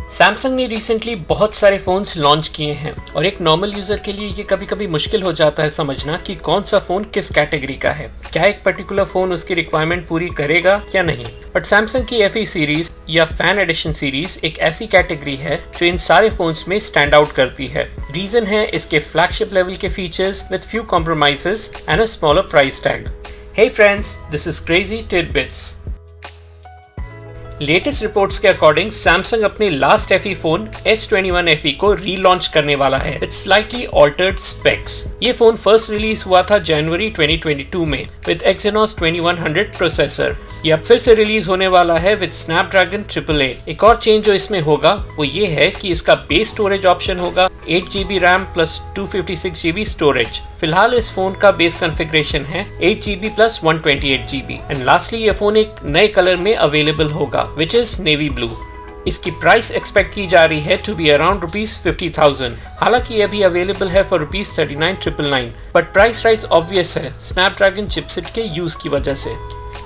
Samsung ने recently बहुत सारे फोन्स लॉन्च किए हैं और एक नॉर्मल यूजर के लिए ये कभी कभी मुश्किल हो जाता है समझना कि कौन सा फोन किस कैटेगरी का है, क्या एक पर्टिकुलर फोन उसकी रिक्वायरमेंट पूरी करेगा या नहीं। बट सैमसंग की FE सीरीज या फैन एडिशन सीरीज एक ऐसी कैटेगरी है जो इन सारे फोन्स में स्टैंड आउट करती है। रीजन है इसके फ्लैगशिप लेवल के features with few compromises and a smaller price tag. Hey friends, this is crazy tidbits. Latest reports के अकॉर्डिंग सैमसंग अपने last FE phone S21 FE को रीलॉन्च करने वाला है विद स्लाइटली ऑल्टर्ड स्पेक्स। ये phone first release हुआ था जनवरी 2022 में विद Exynos 2100 प्रोसेसर। ये अब फिर से रिलीज होने वाला है विद Snapdragon 888। एक और चेंज जो इसमें होगा वो ये है कि इसका बेस स्टोरेज ऑप्शन होगा 8GB RAM plus 256GB storage. फिलहाल इस फोन का बेस कॉन्फ़िगरेशन है 8GB plus 128GB। And lastly ये फोन एक नए कलर में अवेलेबल होगा विच इज नेवी ब्लू। इसकी प्राइस एक्सपेक्ट की जा रही है टू बी अराउंड ₹50,000। हालांकि ये अभी अवेलेबल है for ₹39,999, but price rise obvious है स्नैपड्रैगन चिपसेट के यूज की वजह से।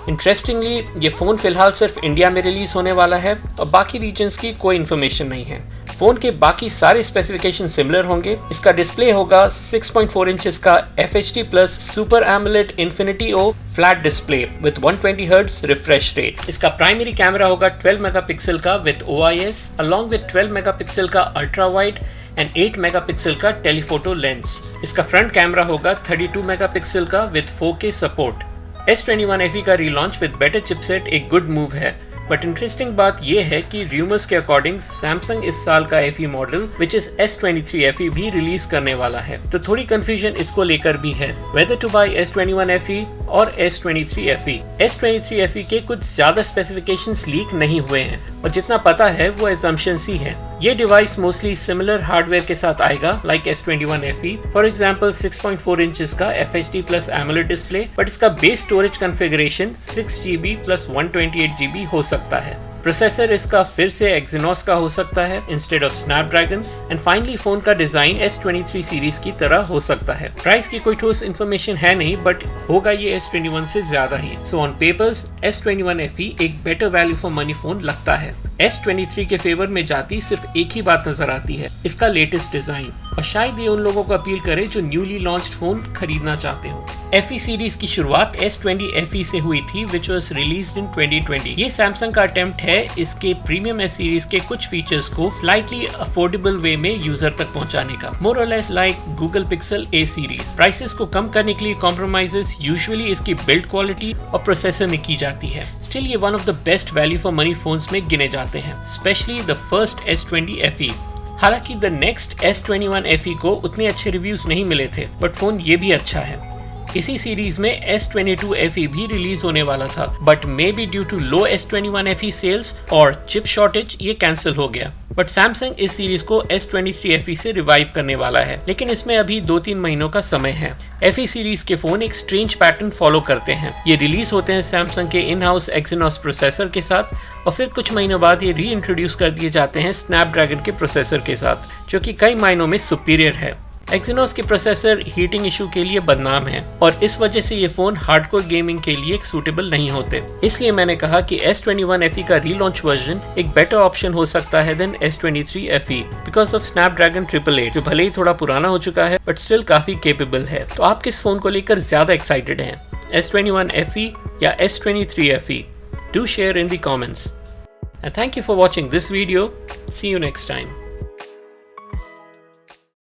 इंटरेस्टिंगली ये फोन फिलहाल सिर्फ इंडिया में रिलीज होने वाला है और बाकी रीजन्स की कोई इन्फॉर्मेशन नहीं है। फोन के बाकी सारे स्पेसिफिकेशन सिमिलर होंगे। इसका डिस्प्ले होगा 6.4 इंचेस का FHD plus super AMOLED infinity O flat display with 120 hertz refresh rate. इसका प्राइमरी कैमरा होगा 12 मेगापिक्सल का with OIS along with 12 megapixel का अल्ट्रा वाइड एंड 8 मेगापिक्सल का टेलीफोटो लेंस। इसका फ्रंट कैमरा होगा 32 मेगापिक्सल का with 4K support. S21 FE का relaunch with better chipset एक गुड मूव है, बट इंटरेस्टिंग बात यह है कि रूमर्स के अकॉर्डिंग सैमसंग इस साल का FE model which is S23 FE भी रिलीज करने वाला है। तो थोड़ी कंफ्यूजन इसको लेकर भी है weather to bye S21 FE और S23 FE। S23 FE के कुछ ज्यादा स्पेसिफिकेशंस लीक नहीं हुए हैं और जितना पता है वो assumptions ही है। ये डिवाइस मोस्टली सिमिलर हार्डवेयर के साथ आएगा like S21 FE, for example 6.4 inches का FHD plus AMOLED display, but इसका base storage configuration 6GB plus 128GB हो सकता है। प्रोसेसर इसका फिर से Exynos का हो सकता है instead of Snapdragon and finally phone का डिजाइन S23 सीरीज की तरह हो सकता है। प्राइस की कोई ठोस इन्फॉर्मेशन है नहीं, बट होगा ये S21 से ज्यादा ही। So on papers S21 FE एक better value for money phone लगता है। S23 के फेवर में जाती सिर्फ एक ही बात नजर आती है, इसका लेटेस्ट डिजाइन, और शायद ये उन लोगों को अपील करे जो न्यूली लॉन्च्ड फोन खरीदना चाहते हो। FE सीरीज की शुरुआत S20 FE से हुई थी विच वाज रिलीज्ड इन 2020। ये सैमसंग का अटेम्प्ट है इसके प्रीमियम S सीरीज के कुछ फीचर्स को स्लाइटली अफोर्डेबल वे में यूजर तक पहुंचाने का, मोर और less like Google pixel A series. Prices को कम करने के लिए कॉम्प्रोमाइजेस यूजुअली इसकी बिल्ड क्वालिटी और प्रोसेसर में की जाती है। स्टिल ये one of the best value for money phones में गिने जाते हैं, specially the first S20 FE। हालांकि द नेक्स्ट S21 FE को उतने अच्छे रिव्यूज नहीं मिले थे, बट फोन ये भी अच्छा है। इसी सीरीज में S22 FE भी रिलीज होने वाला था, but may be due to low S21 FE sales और चिप शॉर्टेज ये कैंसिल हो गया। बट सैमसंग इस सीरीज को S23 FE से रिवाइव करने वाला है, लेकिन इसमें अभी 2-3 महीनों का समय है। FE सीरीज के फोन एक स्ट्रेंज पैटर्न फॉलो करते हैं। ये रिलीज होते हैं सैमसंग के इन हाउस Exynos प्रोसेसर के साथ और फिर कुछ महीनों बाद ये री इंट्रोड्यूस कर दिए जाते हैं स्नैपड्रैगन के प्रोसेसर के साथ, जो कि कई मायनों में सुपीरियर है। Exynos के प्रोसेसर हीटिंग इशू के लिए बदनाम है और इस वजह से ये फोन हार्डकोर गेमिंग के लिए सूटेबल नहीं होते। इसलिए मैंने कहा कि S21 FE का रीलॉन्च वर्जन एक बेटर ऑप्शन हो सकता है than S23 FE because of Snapdragon 888, जो भले ही थोड़ा पुराना हो चुका है बट स्टिल काफी केपेबल है। तो आप किस फोन को लेकर ज्यादा एक्साइटेड हैं, S21 FE या S23 FE? Do share in the comments. And thank you for watching this video. See you next time.